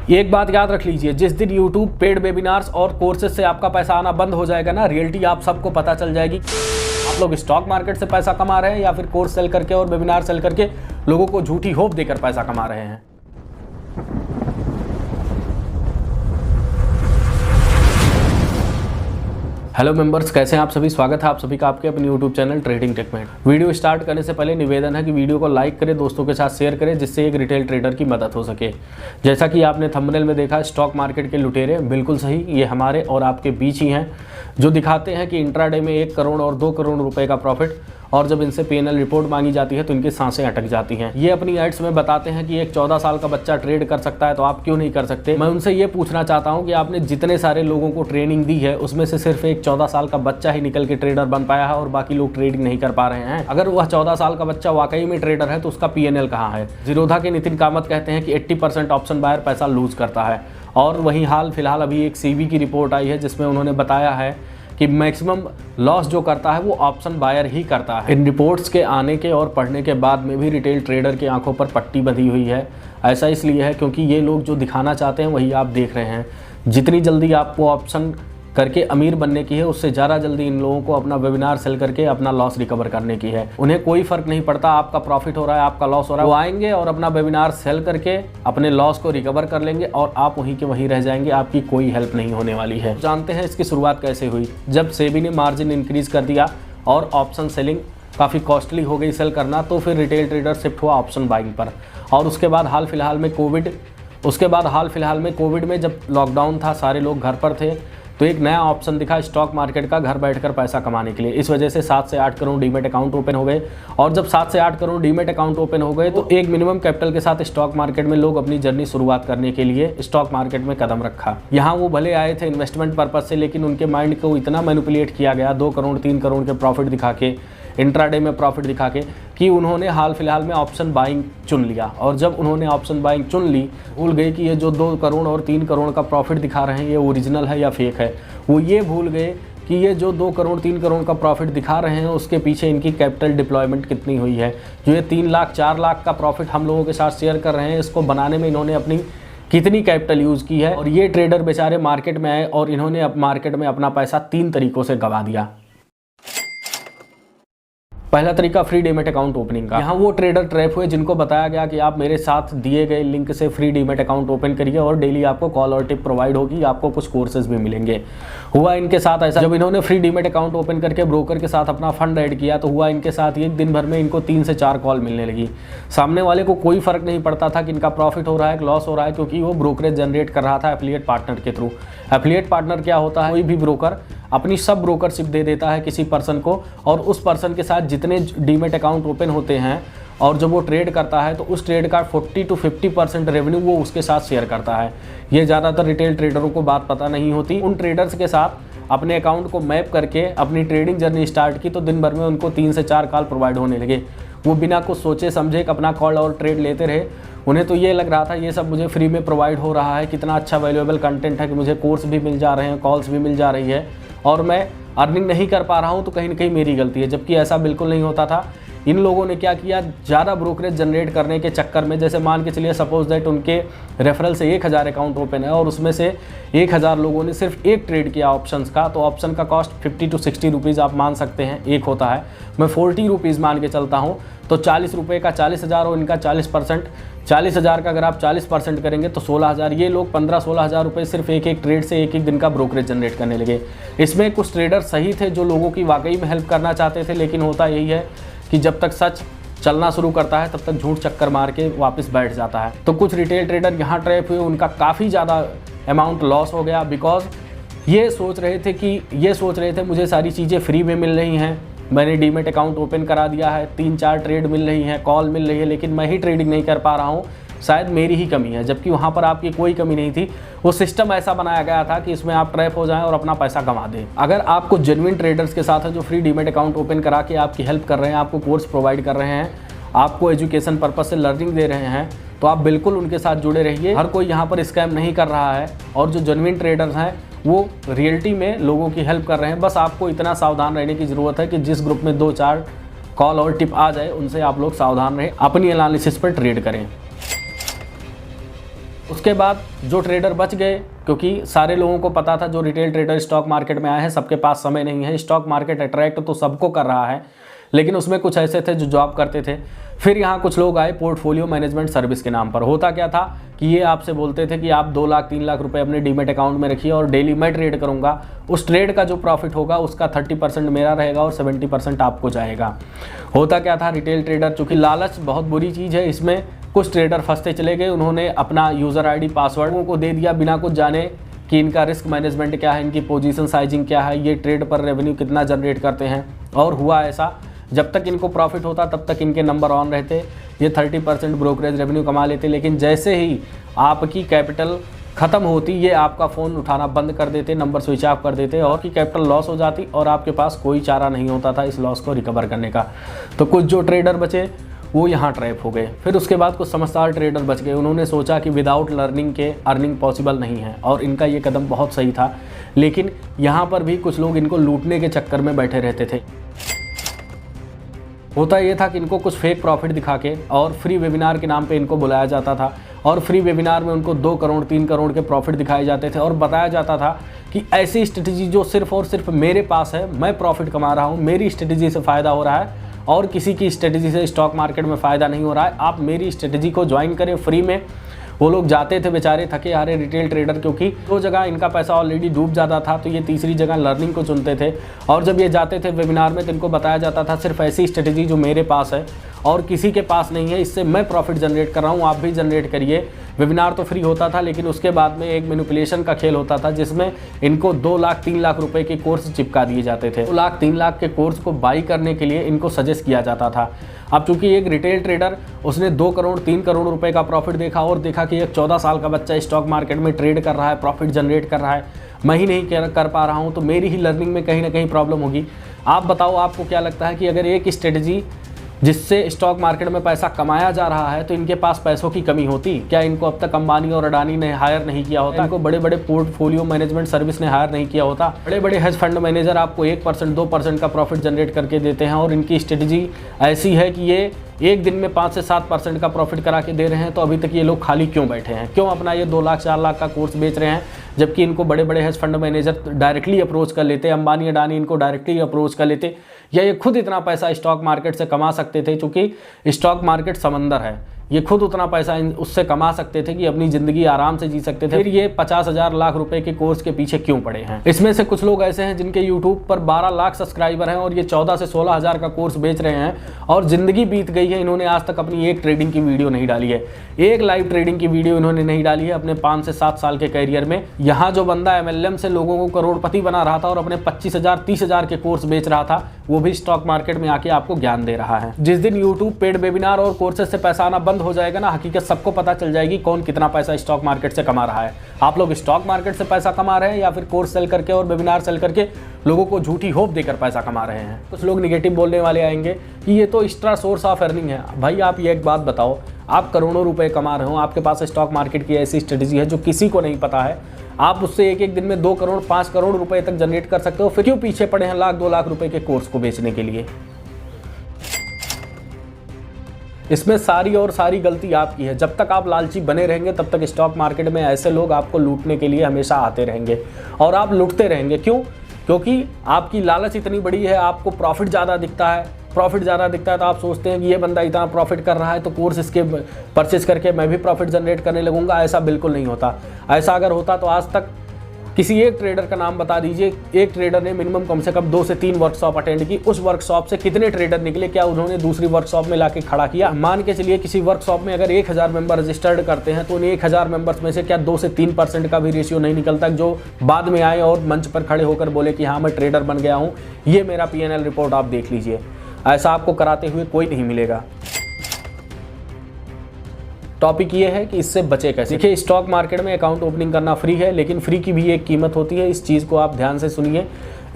एक बात याद रख लीजिए, जिस दिन YouTube पेड वेबिनार्स और कोर्सेज से आपका पैसा आना बंद हो जाएगा ना, रियलिटी आप सबको पता चल जाएगी। आप लोग स्टॉक मार्केट से पैसा कमा रहे हैं या फिर कोर्स सेल करके और वेबिनार सेल करके लोगों को झूठी होप देकर पैसा कमा रहे हैं। हेलो मेंबर्स, कैसे हैं आप सभी। स्वागत है आप सभी का आपके अपने यूट्यूब चैनल ट्रेडिंग टेक में। वीडियो स्टार्ट करने से पहले निवेदन है कि वीडियो को लाइक करें, दोस्तों के साथ शेयर करें, जिससे एक रिटेल ट्रेडर की मदद हो सके। जैसा कि आपने थंबनेल में देखा, स्टॉक मार्केट के लुटेरे, बिल्कुल सही, ये हमारे और आपके बीच ही हैं, जो दिखाते हैं कि इंट्राडे में 1 करोड़ और 2 करोड़ रुपए का प्रॉफिट, और जब इनसे P&L रिपोर्ट मांगी जाती है तो इनकी सांसें अटक जाती हैं। ये अपनी एड्स में बताते हैं कि एक 14 साल का बच्चा ट्रेड कर सकता है, तो आप क्यों नहीं कर सकते। मैं उनसे ये पूछना चाहता हूँ कि आपने जितने सारे लोगों को ट्रेनिंग दी है, उसमें से सिर्फ एक 14 साल का बच्चा ही निकल के ट्रेडर बन पाया है और बाकी लोग ट्रेडिंग नहीं कर पा रहे हैं। अगर वह 14 साल का बच्चा वाकई में ट्रेडर है तो उसका P&L कहाँ है। जीरोधा के नितिन कामत कहते हैं कि 80% ऑप्शन बायर पैसा लूज करता है। और वहीं हाल फिलहाल अभी एक CB की रिपोर्ट आई है जिसमें उन्होंने बताया है कि मैक्सिमम लॉस जो करता है वो ऑप्शन बायर ही करता है। इन रिपोर्ट्स के आने के और पढ़ने के बाद में भी रिटेल ट्रेडर की आंखों पर पट्टी बंधी हुई है। ऐसा इसलिए है क्योंकि ये लोग जो दिखाना चाहते हैं वही आप देख रहे हैं। जितनी जल्दी आपको ऑप्शन करके अमीर बनने की है, उससे ज़्यादा जल्दी इन लोगों को अपना वेबिनार सेल करके अपना लॉस रिकवर करने की है। उन्हें कोई फर्क नहीं पड़ता आपका प्रॉफिट हो रहा है, आपका लॉस हो रहा है। वो आएंगे और अपना वेबिनार सेल करके अपने लॉस को रिकवर कर लेंगे और आप वहीं के वहीं रह जाएंगे, आपकी कोई हेल्प नहीं होने वाली है। जानते हैं इसकी शुरुआत कैसे हुई। जब सेबी ने मार्जिन इंक्रीज कर दिया और ऑप्शन सेलिंग काफ़ी कॉस्टली हो गई सेल करना, तो फिर रिटेल ट्रेडर शिफ्ट हुआ ऑप्शन बाइंग पर। और उसके बाद हाल फिलहाल में कोविड में जब लॉकडाउन था, सारे लोग घर पर थे, तो एक नया ऑप्शन दिखा स्टॉक मार्केट का, घर बैठकर पैसा कमाने के लिए। इस वजह से 7 से 8 करोड़ डीमेट अकाउंट ओपन हो गए। और जब 7 से 8 करोड़ डीमेट अकाउंट ओपन हो गए तो एक मिनिमम कैपिटल के साथ स्टॉक मार्केट में लोग अपनी जर्नी शुरुआत करने के लिए स्टॉक मार्केट में कदम रखा। यहाँ वो भले आए थे इन्वेस्टमेंट पर्पज से, लेकिन उनके माइंड को इतना मैनिपुलेट किया गया 2 करोड़ 3 करोड़ के प्रॉफिट दिखा के, इंट्राडे में प्रॉफिट दिखा के, कि उन्होंने हाल फिलहाल में ऑप्शन बाइंग चुन लिया। और जब उन्होंने ऑप्शन बाइंग चुन ली, भूल गए कि ये जो 2 करोड़ और 3 करोड़ का प्रॉफिट दिखा रहे हैं ये ओरिजिनल है या फेक है। वो ये भूल गए कि ये जो 2 करोड़ 3 करोड़ का प्रॉफिट दिखा रहे हैं उसके पीछे इनकी कैपिटल डिप्लॉयमेंट कितनी हुई है। जो ये 3 लाख 4 लाख का प्रॉफिट हम लोगों के साथ शेयर कर रहे हैं, इसको बनाने में इन्होंने अपनी कितनी कैपिटल यूज़ की है। और ये ट्रेडर बेचारे मार्केट में आए और इन्होंने अब मार्केट में अपना पैसा 3 तरीकों से गंवा दिया। पहला तरीका फ्री डीमेट अकाउंट ओपनिंग का। यहाँ वो ट्रेडर ट्रैप हुए जिनको बताया गया कि आप मेरे साथ दिए गए लिंक से फ्री डीमेट अकाउंट ओपन करिए और डेली आपको कॉल और टिप प्रोवाइड होगी, आपको कुछ कोर्सेज भी मिलेंगे। हुआ इनके साथ ऐसा, जब इन्होंने फ्री डीमेट अकाउंट ओपन करके ब्रोकर के साथ अपना फंड ऐड किया तो हुआ इनके साथ एक दिन भर में इनको 3 से 4 कॉल मिलने लगी। सामने वाले को कोई फर्क नहीं पड़ता था कि इनका प्रॉफिट हो रहा है कि लॉस हो रहा है, क्योंकि वो ब्रोकरेज जनरेट कर रहा था एफिलिएट पार्टनर के थ्रू। एफिलिएट पार्टनर क्या होता है, कोई भी ब्रोकर अपनी सब ब्रोकरशिप दे देता है किसी पर्सन को, और उस पर्सन के साथ जितने डीमेट अकाउंट ओपन होते हैं और जब वो ट्रेड करता है तो उस ट्रेड का 40 to 50% रेवेन्यू वो उसके साथ शेयर करता है। ये ज़्यादातर रिटेल ट्रेडरों को बात पता नहीं होती। उन ट्रेडर्स के साथ अपने अकाउंट को मैप करके अपनी ट्रेडिंग जर्नी स्टार्ट की तो दिन भर में उनको 3 से 4 कॉल प्रोवाइड होने लगे। वो बिना कुछ सोचे समझे अपना कॉल और ट्रेड लेते रहे। उन्हें तो ये लग रहा था ये सब मुझे फ्री में प्रोवाइड हो रहा है, कितना अच्छा वैल्यूएबल कंटेंट है कि मुझे कोर्स भी मिल जा रहे हैं, कॉल्स भी मिल जा रही है और मैं अर्निंग नहीं कर पा रहा हूँ, तो कहीं ना कहीं मेरी गलती है। जबकि ऐसा बिल्कुल नहीं होता था। इन लोगों ने क्या किया, ज़्यादा ब्रोकरेज जनरेट करने के चक्कर में, जैसे मान के चलिए सपोज दैट उनके रेफरल से 1000 अकाउंट ओपन है और उसमें से 1000 लोगों ने सिर्फ एक ट्रेड किया ऑप्शंस का, तो ऑप्शन का कॉस्ट 50 to 60 रुपीज़ आप मान सकते हैं, एक होता है। मैं 40 रुपीज़ मान के चलता हूँ, तो 40 रुपये का 40,000 और इनका 40%, 40,000 का अगर आप 40% करेंगे तो 16,000। ये लोग 15-16 हज़ार रुपये सिर्फ एक ट्रेड से एक दिन का ब्रोकरेज जनरेट करने लगे। इसमें कुछ ट्रेडर सही थे जो लोगों की वाकई में हेल्प करना चाहते थे, लेकिन होता यही है कि जब तक सच चलना शुरू करता है तब तक झूठ चक्कर मार के वापस बैठ जाता है। तो कुछ रिटेल ट्रेडर यहाँ ट्रैप हुए, उनका काफ़ी ज़्यादा अमाउंट लॉस हो गया, बिकॉज ये सोच रहे थे मुझे सारी चीज़ें फ्री में मिल रही हैं, मैंने डीमेट अकाउंट ओपन करा दिया है, 3-4 ट्रेड मिल रही हैं, कॉल मिल रही है, लेकिन मैं ही ट्रेडिंग नहीं कर पा रहा हूँ, शायद मेरी ही कमी है। जबकि वहाँ पर आपकी कोई कमी नहीं थी। वो सिस्टम ऐसा बनाया गया था कि इसमें आप ट्रैप हो जाएं और अपना पैसा गंवा दें। अगर आपको जेन्युइन ट्रेडर्स के साथ है जो फ्री डीमेट अकाउंट ओपन करा के आपकी हेल्प कर रहे हैं, आपको कोर्स प्रोवाइड कर रहे हैं, आपको एजुकेशन पर्पज से लर्निंग दे रहे हैं, तो आप बिल्कुल उनके साथ जुड़े रहिए। हर कोई यहाँ पर स्कैम नहीं कर रहा है और जो जेन्युइन ट्रेडर्स हैं वो रियलिटी में लोगों की हेल्प कर रहे हैं। बस आपको इतना सावधान रहने की ज़रूरत है कि जिस ग्रुप में 2-4 कॉल और टिप आ जाए उनसे आप लोग सावधान रहें, अपनी एनालिसिस पर ट्रेड करें। उसके बाद जो ट्रेडर बच गए, क्योंकि सारे लोगों को पता था जो रिटेल ट्रेडर स्टॉक मार्केट में आए हैं सबके पास समय नहीं है, स्टॉक मार्केट अट्रैक्ट तो सबको कर रहा है, लेकिन उसमें कुछ ऐसे थे जो जॉब करते थे। फिर यहाँ कुछ लोग आए पोर्टफोलियो मैनेजमेंट सर्विस के नाम पर। होता क्या था कि ये आपसे बोलते थे कि आप 2 लाख 3 लाख रुपए अपने डीमेट अकाउंट में रखिए और डेली मैं ट्रेड करूँगा, उस ट्रेड का जो प्रॉफिट होगा उसका 30% मेरा रहेगा और 70% आपको जाएगा। होता क्या था, रिटेल ट्रेडर, चूँकि लालच बहुत बुरी चीज़ है, इसमें कुछ ट्रेडर फंसते चले गए। उन्होंने अपना यूज़र ID पासवर्ड को दे दिया बिना कुछ जाने कि इनका रिस्क मैनेजमेंट क्या है, इनकी पोजीशन साइजिंग क्या है, ये ट्रेड पर रेवेन्यू कितना जनरेट करते हैं। और हुआ ऐसा, जब तक इनको प्रॉफिट होता तब तक इनके नंबर ऑन रहते, ये 30% ब्रोकरेज रेवेन्यू कमा लेते। लेकिन जैसे ही आपकी कैपिटल ख़त्म होती, ये आपका फ़ोन उठाना बंद कर देते, नंबर स्विच ऑफ कर देते और की कैपिटल लॉस हो जाती और आपके पास कोई चारा नहीं होता था इस लॉस को रिकवर करने का। तो कुछ जो ट्रेडर बचे वो यहाँ ट्रैप हो गए। फिर उसके बाद कुछ समझदार ट्रेडर बच गए, उन्होंने सोचा कि विदाउट लर्निंग के अर्निंग पॉसिबल नहीं है, और इनका ये कदम बहुत सही था। लेकिन यहाँ पर भी कुछ लोग इनको लूटने के चक्कर में बैठे रहते थे। होता ये था कि इनको कुछ फेक प्रॉफिट दिखा के और फ्री वेबिनार के नाम पे इनको बुलाया जाता था, और फ्री वेबिनार में उनको 2 करोड़ 3 करोड़ के प्रॉफिट दिखाए जाते थे और बताया जाता था कि ऐसी स्ट्रेटजी जो सिर्फ और सिर्फ मेरे पास है, मैं प्रॉफिट कमा रहा हूँ, मेरी स्ट्रेटजी से फ़ायदा हो रहा है और किसी की स्ट्रेटजी से स्टॉक मार्केट में फ़ायदा नहीं हो रहा है, आप मेरी स्ट्रेटजी को ज्वाइन करें फ्री में। वो लोग जाते थे बेचारे थके हारे रिटेल ट्रेडर, क्योंकि 2 जगह इनका पैसा ऑलरेडी डूब जाता था, तो ये तीसरी जगह लर्निंग को चुनते थे। और जब ये जाते थे वेबिनार में तो इनको बताया जाता था सिर्फ ऐसी स्ट्रेटजी जो मेरे पास है और किसी के पास नहीं है, इससे मैं प्रॉफिट जनरेट कर रहा हूँ, आप भी जनरेट करिए। वेबिनार तो फ्री होता था, लेकिन उसके बाद में एक मैनिपुलेशन का खेल होता था जिसमें इनको 2 लाख 3 लाख रुपए के कोर्स चिपका दिए जाते थे। 2 लाख 3 लाख के कोर्स को बाई करने के लिए इनको सजेस्ट किया जाता था। अब चूंकि एक रिटेल ट्रेडर उसने 2 करोड़ 3 करोड़ रुपए का प्रॉफिट देखा और देखा कि एक 14 साल का बच्चा स्टॉक मार्केट में ट्रेड कर रहा है, प्रॉफिट जनरेट कर रहा है, मैं ही नहीं कर पा रहा हूँ, तो मेरी ही लर्निंग में कहीं ना कहीं प्रॉब्लम होगी। आप बताओ, आपको क्या लगता है कि अगर एक स्ट्रेटजी जिससे स्टॉक मार्केट में पैसा कमाया जा रहा है तो इनके पास पैसों की कमी होती क्या? इनको अब तक अंबानी और अडानी ने हायर नहीं किया होता? इनको बड़े बड़े पोर्टफोलियो मैनेजमेंट सर्विस ने हायर नहीं किया होता? बड़े बड़े हेज फंड मैनेजर आपको 1% 2% का प्रॉफिट जनरेट करके देते हैं और इनकी स्ट्रेटजी ऐसी है कि ये एक दिन में 5 से 7% का प्रॉफिट करा के दे रहे हैं, तो अभी तक ये लोग खाली क्यों बैठे हैं? क्यों अपना ये 2 लाख 4 लाख का कोर्स बेच रहे हैं, जबकि इनको बड़े बड़े hedge fund manager directly approach कर लेते, अंबानी अडानी इनको डायरेक्टली अप्रोच कर लेते, या ये खुद इतना पैसा स्टॉक मार्केट से कमा सकते थे? क्योंकि स्टॉक मार्केट समंदर है, ये खुद उतना पैसा उससे कमा सकते थे कि अपनी ज़िंदगी आराम से जी सकते थे। फिर ये 50,000 लाख रुपए के कोर्स के पीछे क्यों पड़े हैं? इसमें से कुछ लोग ऐसे हैं जिनके यूट्यूब पर 12 लाख सब्सक्राइबर हैं और ये 14 से 16 हज़ार का कोर्स बेच रहे हैं और ज़िंदगी बीत गई है, इन्होंने आज तक अपनी एक ट्रेडिंग की वीडियो नहीं डाली है, एक लाइव ट्रेडिंग की वीडियो इन्होंने नहीं डाली है अपने 5 से 7 साल के करियर में। यहाँ जो बंदा MLM से लोगों को करोड़पति बना रहा था और अपने 25,000 30,000 के कोर्स बेच रहा था, वो भी स्टॉक मार्केट में आके आपको ज्ञान दे रहा है। जिस दिन यूट्यूब पेड वेबिनार और कोर्सेज से पैसा आना बंद हो जाएगा ना, हकीकत सबको पता चल जाएगी कौन कितना पैसा स्टॉक मार्केट से कमा रहा है। आप लोग स्टॉक मार्केट से पैसा कमा रहे हैं या फिर कोर्स सेल करके और वेबिनार सेल करके लोगों को झूठी होप देकर पैसा कमा रहे हैं। कुछ लोग निगेटिव बोलने वाले आएंगे कि ये तो एक्स्ट्रा सोर्स ऑफ अर्निंग है। भाई आप ये एक बात बताओ, आप करोड़ों रुपए कमा रहे हो, आपके पास स्टॉक मार्केट की ऐसी स्ट्रेटजी है जो किसी को नहीं पता है, आप उससे एक दिन में 2 करोड़ 5 करोड़ रुपए तक जनरेट कर सकते हो, फिर क्यों पीछे पड़े हैं लाख 2 लाख रुपए के कोर्स को बेचने के लिए? इसमें सारी और सारी गलती आपकी है। जब तक आप लालची बने रहेंगे तब तक स्टॉक मार्केट में ऐसे लोग आपको लूटने के लिए हमेशा आते रहेंगे और आप लूटते रहेंगे। क्यों? क्योंकि आपकी लालच इतनी बड़ी है, आपको प्रॉफिट ज़्यादा दिखता है। प्रॉफिट ज़्यादा दिखता है तो आप सोचते हैं कि ये बंदा इतना प्रॉफिट कर रहा है तो कोर्स इसके परचेज करके मैं भी प्रॉफिट जनरेट करने लगूंगा। ऐसा बिल्कुल नहीं होता। ऐसा अगर होता तो आज तक किसी एक ट्रेडर का नाम बता दीजिए, एक ट्रेडर ने मिनिमम कम से कम 2 से 3 वर्कशॉप अटेंड की, उस वर्कशॉप से कितने ट्रेडर निकले? क्या उन्होंने दूसरी वर्कशॉप में लाके खड़ा किया? मान के चलिए किसी वर्कशॉप में अगर 1000 मेंबर रजिस्टर्ड करते हैं तो उन 1000 मेंबर्स में से क्या 2 से 3% का भी रेशियो नहीं निकलता जो बाद में आए और मंच पर खड़े होकर बोले कि हाँ मैं ट्रेडर बन गया हूँ, ये मेरा PNL रिपोर्ट आप देख लीजिए। ऐसा आपको कराते हुए कोई नहीं मिलेगा। टॉपिक ये है कि इससे बचे कैसे। देखिए, स्टॉक मार्केट में अकाउंट ओपनिंग करना फ्री है, लेकिन फ्री की भी एक कीमत होती है। इस चीज़ को आप ध्यान से सुनिए।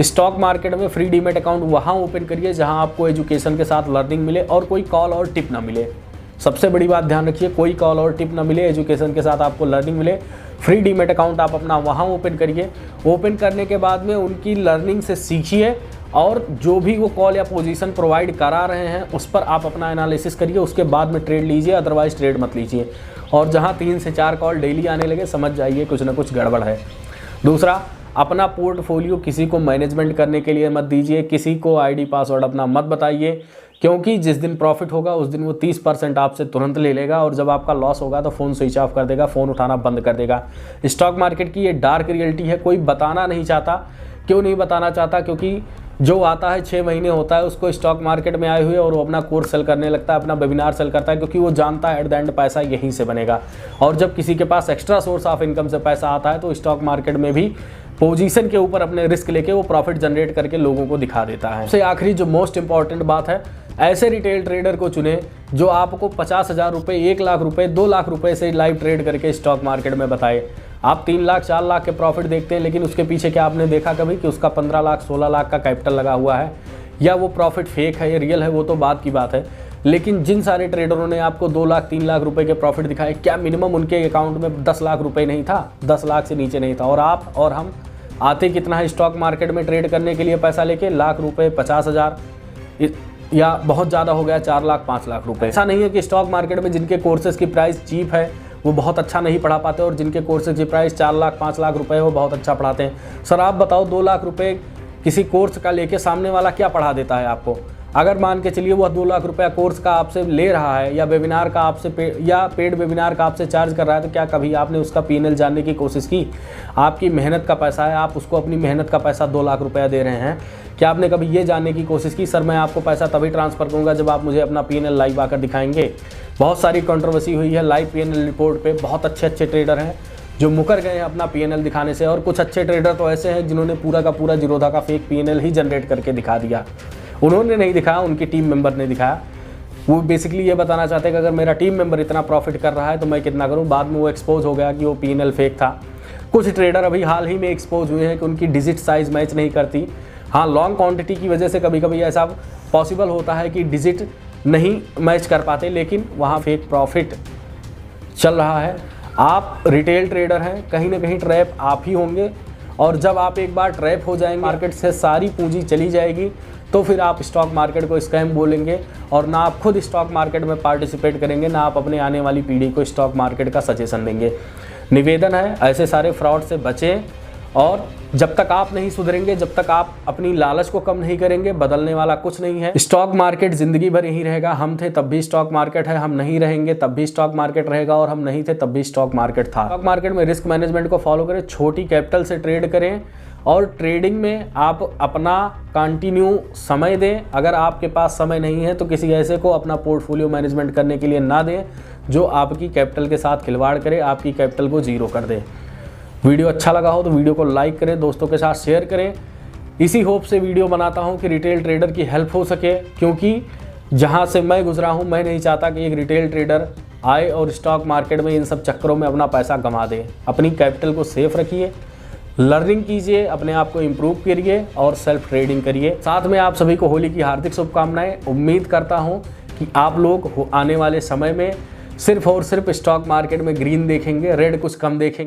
स्टॉक मार्केट में फ्री डीमेट अकाउंट वहाँ ओपन करिए जहाँ आपको एजुकेशन के साथ लर्निंग मिले और कोई कॉल और टिप ना मिले। सबसे बड़ी बात ध्यान रखिए, कोई कॉल और टिप ना मिले, एजुकेशन के साथ आपको लर्निंग मिले। फ्री डीमेट अकाउंट आप अपना वहाँ ओपन करिए। ओपन करने के बाद में उनकी लर्निंग से सीखिए और जो भी वो कॉल या पोजीशन प्रोवाइड करा रहे हैं उस पर आप अपना एनालिसिस करिए, उसके बाद में ट्रेड लीजिए, अदरवाइज ट्रेड मत लीजिए। और जहाँ 3 से 4 कॉल डेली आने लगे समझ जाइए कुछ ना कुछ गड़बड़ है। दूसरा, अपना पोर्टफोलियो किसी को मैनेजमेंट करने के लिए मत दीजिए, किसी को आईडी पासवर्ड अपना मत बताइए, क्योंकि जिस दिन प्रॉफिट होगा उस दिन वो 30% आपसे तुरंत ले लेगा और जब आपका लॉस होगा तो फ़ोन स्विच ऑफ कर देगा, फ़ोन उठाना बंद कर देगा। स्टॉक मार्केट की ये डार्क रियलिटी है, कोई बताना नहीं चाहता। क्यों नहीं बताना चाहता? क्योंकि जो आता है 6 महीने होता है उसको स्टॉक मार्केट में आए हुए और वो अपना कोर्स सेल करने लगता है, अपना वेबिनार सेल करता है, क्योंकि वो जानता है एट द एंड पैसा यहीं से बनेगा। और जब किसी के पास एक्स्ट्रा सोर्स ऑफ इनकम से पैसा आता है तो स्टॉक मार्केट में भी पोजीशन के ऊपर अपने रिस्क लेके वो प्रॉफिट जनरेट करके लोगों को दिखा देता है। सबसे आखिरी जो मोस्ट इंपॉर्टेंट बात है, ऐसे रिटेल ट्रेडर को चुने जो आपको 50,000 रुपये, 1 लाख रुपये, 2 लाख रुपये से लाइव ट्रेड करके स्टॉक मार्केट में बताए। आप 3 लाख 4 लाख के प्रॉफिट देखते हैं, लेकिन उसके पीछे क्या आपने देखा कभी कि उसका 15 लाख 16 लाख का कैपिटल लगा हुआ है, या वो प्रॉफिट फेक है या रियल है, वो तो बात की बात है। लेकिन जिन सारे ट्रेडरों ने आपको 2 लाख 3 लाख रुपए के प्रॉफिट दिखाए, क्या मिनिमम उनके अकाउंट में 10 लाख रुपए नहीं था? 10 लाख से नीचे नहीं था। और आप और हम आते कितना है स्टॉक मार्केट में ट्रेड करने के लिए पैसा लेके? लाख रुपए, 50,000, या बहुत ज़्यादा हो गया 4 लाख 5 लाख रुपए। ऐसा नहीं है कि स्टॉक मार्केट में जिनके कोर्सेज़ की प्राइस चीप है वो बहुत अच्छा नहीं पढ़ा पाते और जिनके कोर्सेज की प्राइस 4 लाख 5 लाख रुपए वो बहुत अच्छा पढ़ाते हैं। सर आप बताओ 2 लाख रुपए किसी कोर्स का लेके सामने वाला क्या पढ़ा देता है आपको? अगर मान के चलिए वह 2 लाख रुपया कोर्स का आपसे ले रहा है या वेबिनार का आपसे या पेड वेबिनार का आपसे चार्ज कर रहा है, तो क्या कभी आपने उसका P&L जानने की कोशिश की? आपकी मेहनत का पैसा है, आप उसको अपनी मेहनत का पैसा 2 लाख रुपया दे रहे हैं, क्या आपने कभी ये जानने की कोशिश की सर मैं आपको पैसा तभी ट्रांसफ़र करूँगा जब आप मुझे अपना P&L लाइव आकर दिखाएंगे? बहुत सारी कंट्रोवर्सी हुई है लाइव P&L रिपोर्ट पे। बहुत अच्छे ट्रेडर हैं जो मुकर गए हैं अपना P&L दिखाने से, और कुछ अच्छे ट्रेडर तो ऐसे हैं जिन्होंने पूरा का पूरा जीरोधा का फेक P&L ही जनरेट करके दिखा दिया। उन्होंने नहीं दिखाया, उनकी टीम मेंबर ने दिखाया। वो बेसिकली ये बताना चाहते हैं कि अगर मेरा टीम मेंबर इतना प्रॉफिट कर रहा है तो मैं कितना करूं। बाद में वो एक्सपोज हो गया कि वो P&L फेक था। कुछ ट्रेडर अभी हाल ही में एक्सपोज हुए हैं कि उनकी डिजिट साइज़ मैच नहीं करती। हाँ, लॉन्ग क्वांटिटी की वजह से कभी कभी ऐसा पॉसिबल होता है कि डिजिट नहीं मैच कर पाते, लेकिन वहाँ फेक प्रॉफिट चल रहा है। आप रिटेल ट्रेडर हैं, कहीं ना कहीं ट्रैप आप ही होंगे, और जब आप एक बार ट्रैप हो जाएंगे, मार्केट से सारी पूंजी चली जाएगी, तो फिर आप स्टॉक मार्केट को स्कैम बोलेंगे और ना आप खुद स्टॉक मार्केट में पार्टिसिपेट करेंगे, ना आप अपने आने वाली पीढ़ी को स्टॉक मार्केट का सजेशन देंगे। निवेदन है ऐसे सारे फ्रॉड से बचें, और जब तक आप नहीं सुधरेंगे, जब तक आप अपनी लालच को कम नहीं करेंगे, बदलने वाला कुछ नहीं है। स्टॉक मार्केट जिंदगी भर यही रहेगा। हम थे तब भी स्टॉक मार्केट है, हम नहीं रहेंगे तब भी स्टॉक मार्केट रहेगा, और हम नहीं थे तब भी स्टॉक मार्केट था। स्टॉक मार्केट में रिस्क मैनेजमेंट को फॉलो करें, छोटी कैपिटल से ट्रेड करें, और ट्रेडिंग में आप अपना कंटिन्यू समय दें। अगर आपके पास समय नहीं है तो किसी ऐसे को अपना पोर्टफोलियो मैनेजमेंट करने के लिए ना दें जो आपकी कैपिटल के साथ खिलवाड़ करे, आपकी कैपिटल को जीरो कर दे। वीडियो अच्छा लगा हो तो वीडियो को लाइक करें, दोस्तों के साथ शेयर करें। इसी होप से वीडियो बनाता हूं कि रिटेल ट्रेडर की हेल्प हो सके, क्योंकि जहां से मैं गुजरा हूं मैं नहीं चाहता कि एक रिटेल ट्रेडर आए और स्टॉक मार्केट में इन सब चक्करों में अपना पैसा गंवा दे। अपनी कैपिटल को सेफ रखिए, लर्निंग कीजिए, अपने आप को इम्प्रूव करिए और सेल्फ ट्रेडिंग करिए। साथ में आप सभी को होली की हार्दिक शुभकामनाएं। उम्मीद करता हूं कि आप लोग आने वाले समय में सिर्फ और सिर्फ स्टॉक मार्केट में ग्रीन देखेंगे, रेड कुछ कम देखेंगे।